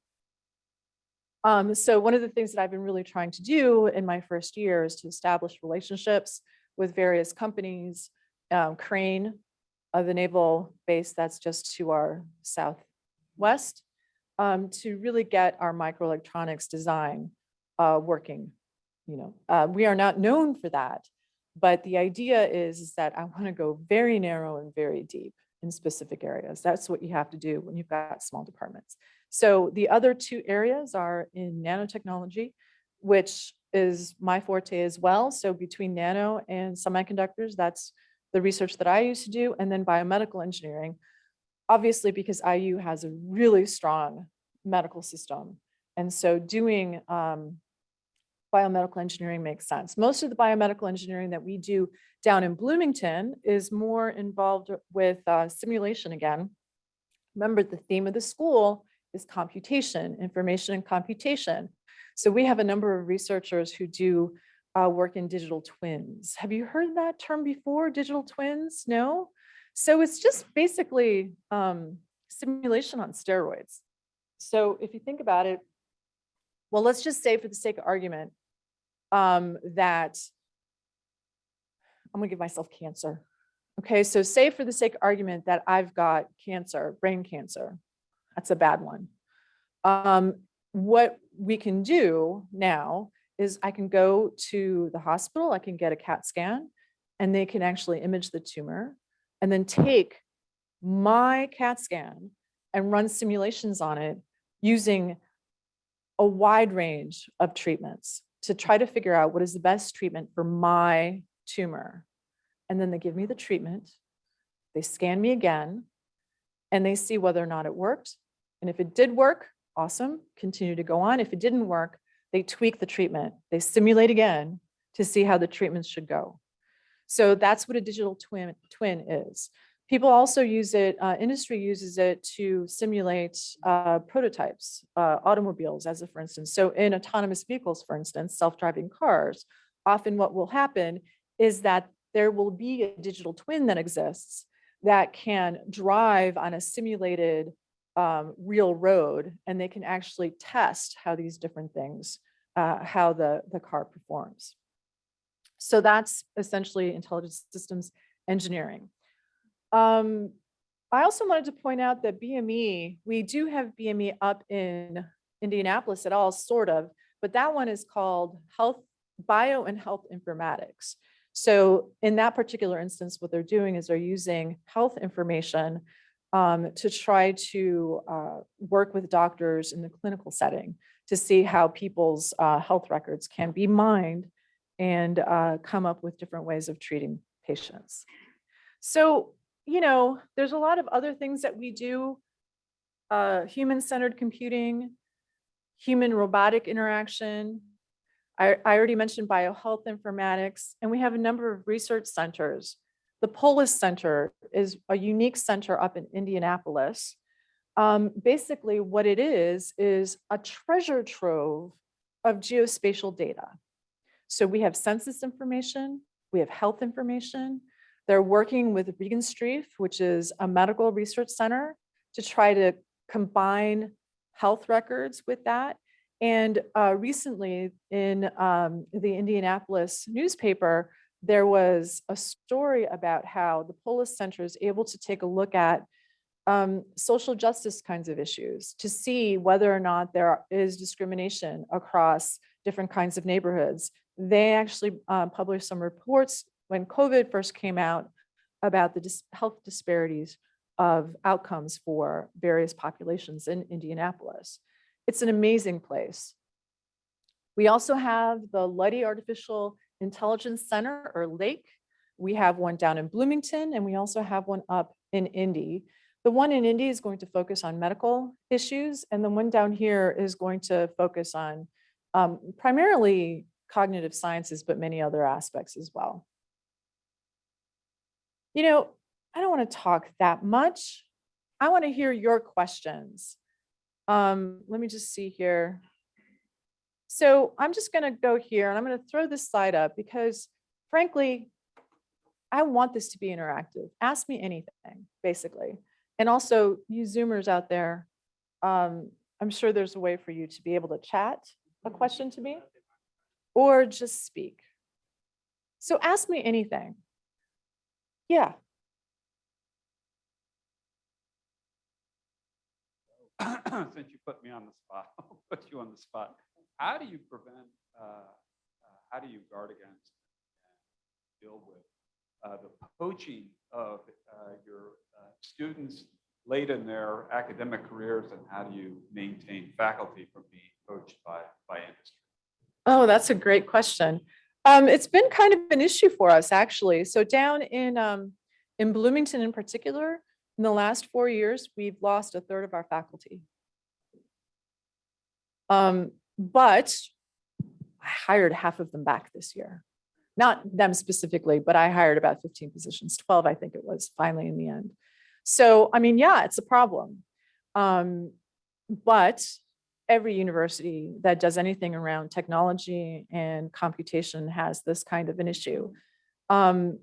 Speaker 9: So one of the things that I've been really trying to do in my first year is to establish relationships with various companies, Crane, the naval base that's just to our southwest, to really get our microelectronics design working. We are not known for that, but the idea is that I want to go very narrow and very deep in specific areas. That's what you have to do when you've got small departments. So the other two areas are in nanotechnology, which is my forte as well. So between nano and semiconductors, that's the research that I used to do, and then biomedical engineering, obviously because IU has a really strong medical system. And so doing biomedical engineering makes sense. Most of the biomedical engineering that we do down in Bloomington is more involved with simulation again. Remember, the theme of the school is computation, information and computation. So we have a number of researchers who do work in digital twins. Have you heard that term before, digital twins? No? So it's just basically simulation on steroids. So if you think about it, well, let's just say for the sake of argument that I'm gonna give myself cancer. Okay, so say for the sake of argument that I've got cancer, brain cancer. That's a bad one. What we can do now is I can go to the hospital, I can get a CAT scan, and they can actually image the tumor and then take my CAT scan and run simulations on it using a wide range of treatments to try to figure out what is the best treatment for my tumor. And then they give me the treatment, they scan me again, and they see whether or not it worked. And if it did work, awesome, continue to go on. If it didn't work, they tweak the treatment. They simulate again to see how the treatments should go. So that's what a digital twin is. People also use it, industry uses it to simulate prototypes, automobiles, as a for instance. So in autonomous vehicles, for instance, self-driving cars, often what will happen is that there will be a digital twin that exists that can drive on a simulated real road, and they can actually test how these different things, how the car performs. So that's essentially intelligent systems engineering. I also wanted to point out that BME, we do have BME up in Indianapolis at all, sort of, but that one is called Bio and Health Informatics. So in that particular instance, what they're doing is they're using health information to try to work with doctors in the clinical setting to see how people's health records can be mined and come up with different ways of treating patients. So, there's a lot of other things that we do, human-centered computing, human-robotic interaction. I already mentioned biohealth informatics, and we have a number of research centers. The Polis Center is a unique center up in Indianapolis. Basically, what it is a treasure trove of geospatial data. So we have census information, we have health information. They're working with Regenstrief, which is a medical research center, to try to combine health records with that. And recently in the Indianapolis newspaper, there was a story about how the Polis Center is able to take a look at social justice kinds of issues to see whether or not there is discrimination across different kinds of neighborhoods. They actually published some reports when COVID first came out about the health disparities of outcomes for various populations in Indianapolis. It's an amazing place. We also have the Luddy Artificial Intelligence Center, or LAKE, We have one down in Bloomington, and we also have one up in Indy. The one in Indy is going to focus on medical issues, and the one down here is going to focus on primarily cognitive sciences, but many other aspects as well. You know, I don't want to talk that much. I want to hear your questions. Let me just see here. So I'm just going to go here and I'm going to throw this slide up because frankly, I want this to be interactive. Ask me anything, basically. And also you Zoomers out there, I'm sure there's a way for you to be able to chat a question to me or just speak. So ask me anything. Yeah.
Speaker 10: Since you put me on the spot, I'll put you on the spot. How do you prevent, how do you guard against and deal with the poaching of your students late in their academic careers, and how do you maintain faculty from being poached by industry?
Speaker 9: Oh, that's a great question. It's been kind of an issue for us, actually. So down in Bloomington in particular, in the last 4 years, we've lost a third of our faculty. But I hired half of them back this year. Not them specifically, but I hired about 15 positions, 12, I think it was finally in the end. So, I mean, yeah, it's a problem. But every university that does anything around technology and computation has this kind of an issue.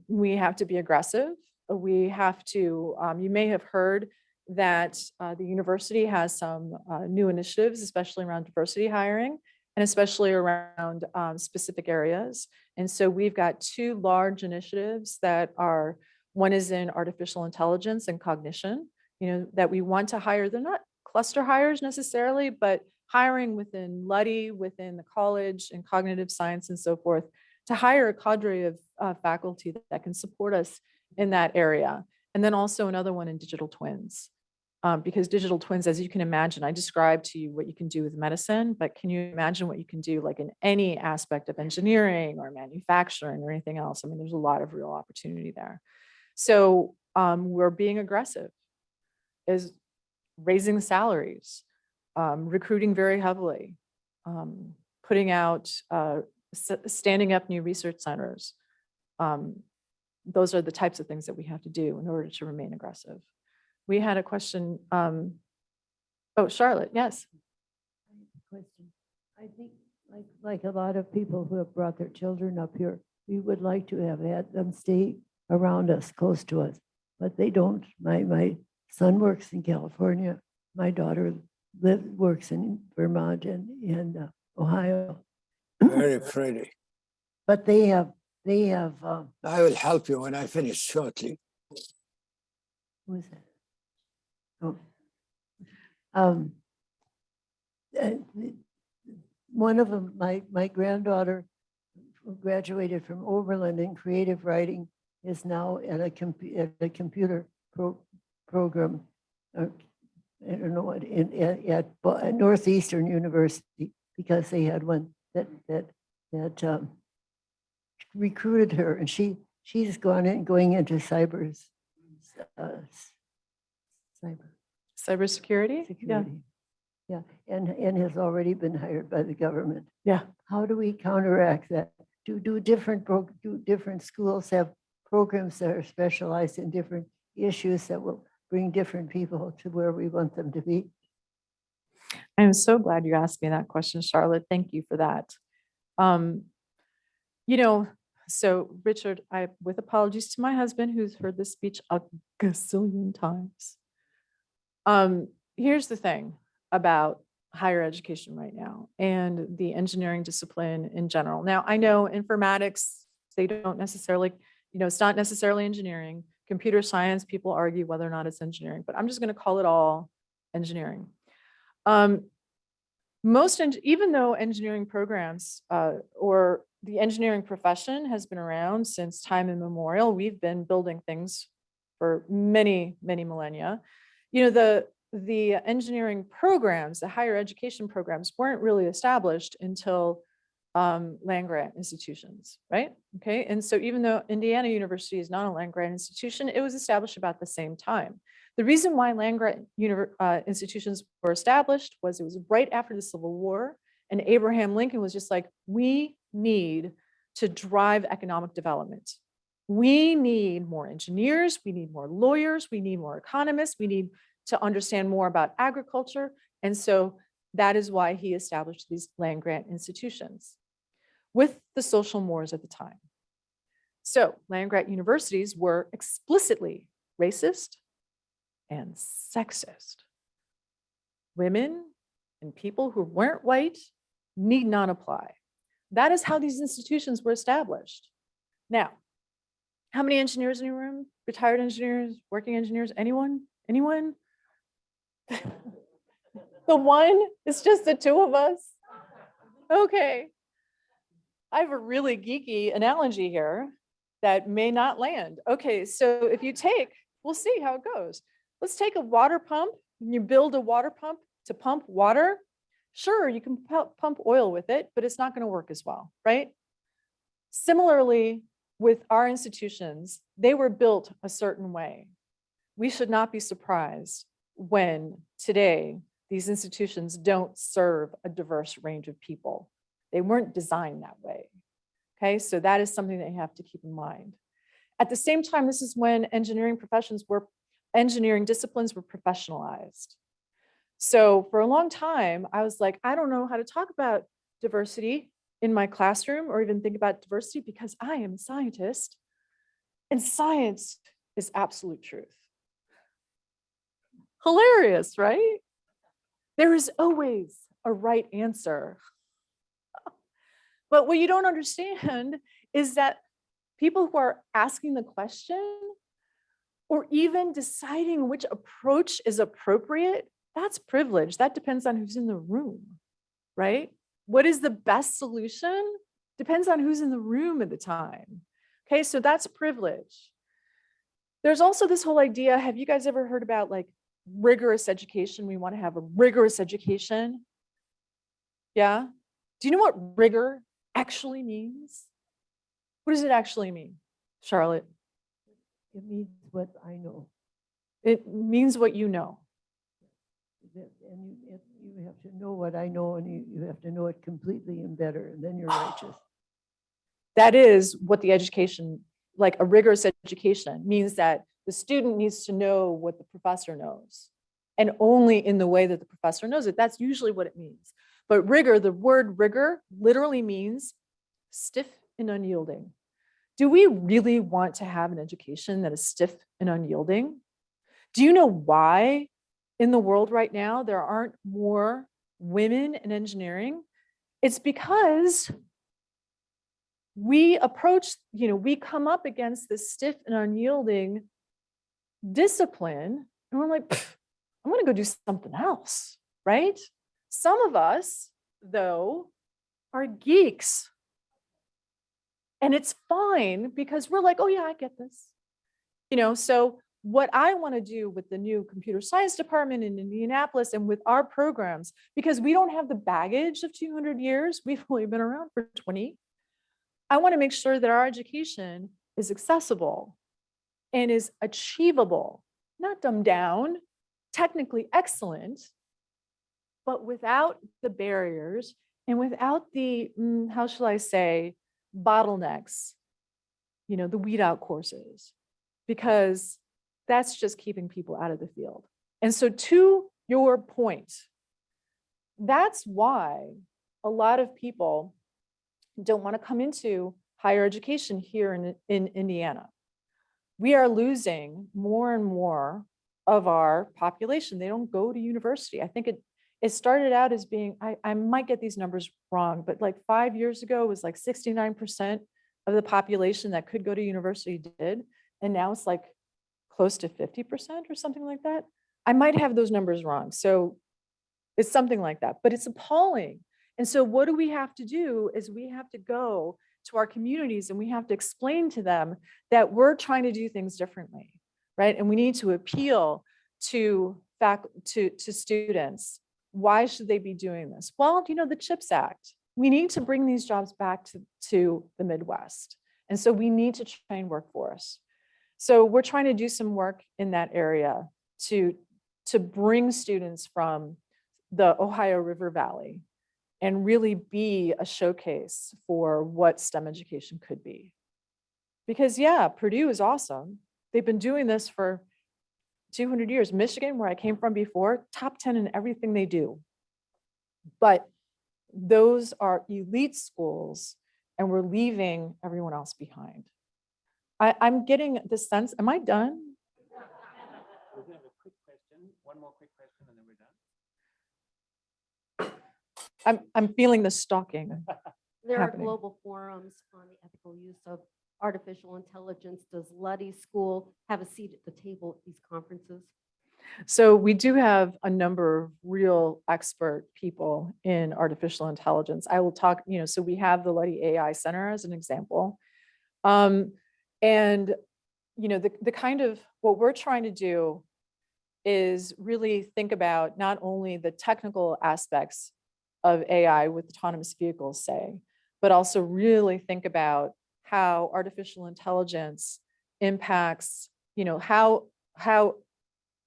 Speaker 9: We have to be aggressive. We have to, you may have heard that the university has some new initiatives, especially around diversity hiring and especially around specific areas. And so we've got 2 large initiatives that are, one is in artificial intelligence and cognition, you know, that we want to hire. They're not cluster hires necessarily, but hiring within Luddy, within the college and cognitive science and so forth, to hire a cadre of faculty that can support us in that area. And then also another one in digital twins. Because digital twins, as you can imagine, I described to you what you can do with medicine, but can you imagine what you can do like in any aspect of engineering or manufacturing or anything else? I mean, there's a lot of real opportunity there. So we're being aggressive, is raising salaries, recruiting very heavily, putting out, standing up new research centers. Those are the types of things that we have to do in order to remain aggressive. We had a question. Oh, Charlotte, yes.
Speaker 11: Question. I think like a lot of people who have brought their children up here, we would like to have had them stay around us, close to us, but they don't. My son works in California. My daughter works in Vermont and Ohio.
Speaker 12: Very pretty.
Speaker 11: But they have.
Speaker 12: I will help you when I finish shortly.
Speaker 11: Who is that? Oh. One of them, my granddaughter who graduated from Oberlin in creative writing is now at a computer program. I don't know what at Northeastern University, because they had one that recruited her, and she's going into
Speaker 9: Cybersecurity?
Speaker 11: security. Yeah, and has already been hired by the government.
Speaker 9: Yeah.
Speaker 11: How do we counteract that? Do different schools have programs that are specialized in different issues that will bring different people to where we want them to be?
Speaker 9: I'm so glad you asked me that question, Charlotte. Thank you for that. You know, so Richard, with apologies to my husband, who's heard this speech a gazillion times. Here's the thing about higher education right now and the engineering discipline in general. Now, I know informatics, they don't necessarily, you know, it's not necessarily engineering. Computer science, people argue whether or not it's engineering, but I'm just going to call it all engineering. Even though engineering programs or the engineering profession has been around since time immemorial, we've been building things for many, many millennia. You know, the engineering programs, the higher education programs weren't really established until land grant institutions, right? Okay, and so even though Indiana University is not a land grant institution, it was established about the same time. The reason why land grant institutions were established was it was right after the Civil War, and Abraham Lincoln was just like, we need to drive economic development. We need more engineers, we need more lawyers, we need more economists, we need to understand more about agriculture. And so that is why he established these land grant institutions with the social mores at the time. So land grant universities were explicitly racist and sexist. Women and people who weren't white need not apply. That is how these institutions were established. Now, how many engineers in your room? Retired engineers, working engineers, anyone? Anyone? The one? It's just the two of us? Okay. I have a really geeky analogy here that may not land. Okay, so if you take, we'll see how it goes. Let's take a water pump, and you build a water pump to pump water. Sure, you can pump oil with it, but it's not going to work as well, right? Similarly, with our institutions, they were built a certain way. We should not be surprised when today these institutions don't serve a diverse range of people. They weren't designed that way. Okay, so that is something that you have to keep in mind. At the same time, this is when engineering disciplines were professionalized. So for a long time, I was like, I don't know how to talk about diversity in my classroom or even think about diversity because I am a scientist and science is absolute truth. Hilarious, right? There is always a right answer. But what you don't understand is that people who are asking the question or even deciding which approach is appropriate, that's privilege. That depends on who's in the room, right? What is the best solution? Depends on who's in the room at the time. Okay, so that's privilege. There's also this whole idea, have you guys ever heard about like rigorous education? We want to have a rigorous education. Yeah? Do you know what rigor actually means? What does it actually mean, Charlotte?
Speaker 11: It means what I know.
Speaker 9: It means what you know.
Speaker 11: And you have to know what I know, and you have to know it completely and better, and then you're righteous.
Speaker 9: That is what the education, like a rigorous education, means that the student needs to know what the professor knows, and only in the way that the professor knows it. That's usually what it means. But rigor, the word rigor literally means stiff and unyielding. Do we really want to have an education that is stiff and unyielding? Do you know why in the world right now there aren't more women in engineering? It's because we approach, we come up against this stiff and unyielding discipline, and we're like, I'm going to go do something else, right? Some of us, though, are geeks. And it's fine because we're like, oh yeah, I get this. So what I want to do with the new computer science department in Indianapolis and with our programs, because we don't have the baggage of 200 years, we've only been around for 20. I want to make sure that our education is accessible and is achievable, not dumbed down, technically excellent, but without the barriers and without the, how shall I say, bottlenecks, the weed out courses, because that's just keeping people out of the field. And so to your point, that's why a lot of people don't want to come into higher education here in Indiana. We are losing more and more of our population. They don't go to university. I think it started out as being, I might get these numbers wrong, but like 5 years ago, it was like 69% of the population that could go to university did. And now it's like close to 50% or something like that. I might have those numbers wrong. So it's something like that, but it's appalling. And so what do we have to do is we have to go to our communities and we have to explain to them that we're trying to do things differently, right? And we need to appeal to students. Why should they be doing this? Well, the CHIPS Act, we need to bring these jobs back to the Midwest. And so we need to train workforce. So we're trying to do some work in that area to bring students from the Ohio River Valley and really be a showcase for what STEM education could be. Because yeah, Purdue is awesome. They've been doing this for 200 years. Michigan, where I came from before, top 10 in everything they do. But those are elite schools and we're leaving everyone else behind. I'm getting the sense, am I done?
Speaker 1: We're gonna have a quick question, one more quick question and then we're done.
Speaker 9: I'm feeling the stalking.
Speaker 13: There are
Speaker 9: happening.
Speaker 13: global forums on the ethical use of artificial intelligence. Does Luddy School have a seat at the table at these conferences?
Speaker 9: So we do have a number of real expert people in artificial intelligence. I will talk, so we have the Luddy AI Center as an example. And, the kind of, what we're trying to do is really think about not only the technical aspects of AI with autonomous vehicles, say, but also really think about how artificial intelligence impacts, how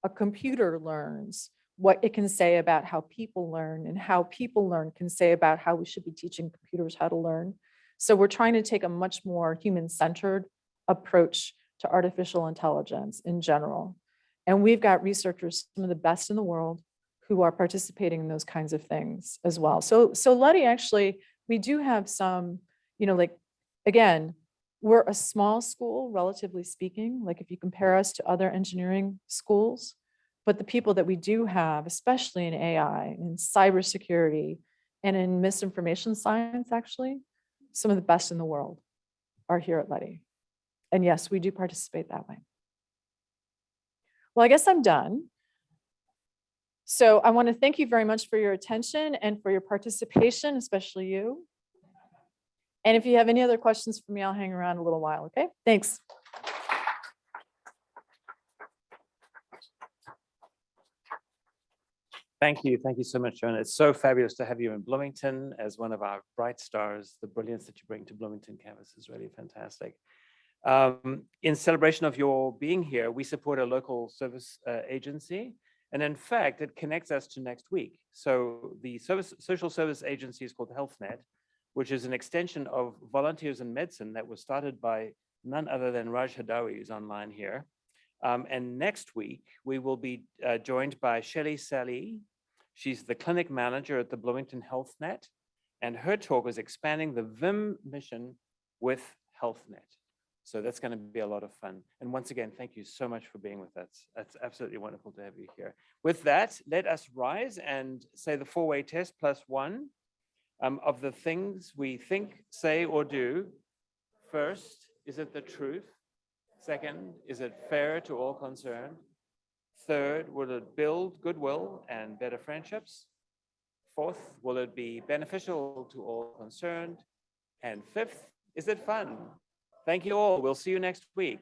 Speaker 9: a computer learns, what it can say about how people learn, and how people learn can say about how we should be teaching computers how to learn. So we're trying to take a much more human-centered approach to artificial intelligence in general. And we've got researchers, some of the best in the world, who are participating in those kinds of things as well. So Luddy, actually, we do have some, again, we're a small school, relatively speaking, like if you compare us to other engineering schools, but the people that we do have, especially in AI, in cybersecurity, and in misinformation science, actually, some of the best in the world are here at Luddy. And yes, we do participate that way. Well, I guess I'm done. So I want to thank you very much for your attention and for your participation, especially you. And if you have any other questions for me, I'll hang around a little while, okay? Thanks.
Speaker 1: Thank you so much, Joanna. It's so fabulous to have you in Bloomington as one of our bright stars. The brilliance that you bring to Bloomington campus is really fantastic. In celebration of your being here, we support a local service agency. And in fact, it connects us to next week. So the social service agency is called HealthNet, which is an extension of Volunteers in Medicine that was started by none other than Raj Hadawi, who's online here. And next week, we will be joined by Shelley Sally. She's the clinic manager at the Bloomington HealthNet. And her talk is expanding the VIM mission with HealthNet. So that's going to be a lot of fun. And once again, thank you so much for being with us. That's absolutely wonderful to have you here. With that, let us rise and say the four-way test +1 of the things we think, say, or do. First, is it the truth? Second, is it fair to all concerned? Third, will it build goodwill and better friendships? Fourth, will it be beneficial to all concerned? And fifth, is it fun? Thank you all. We'll see you next week.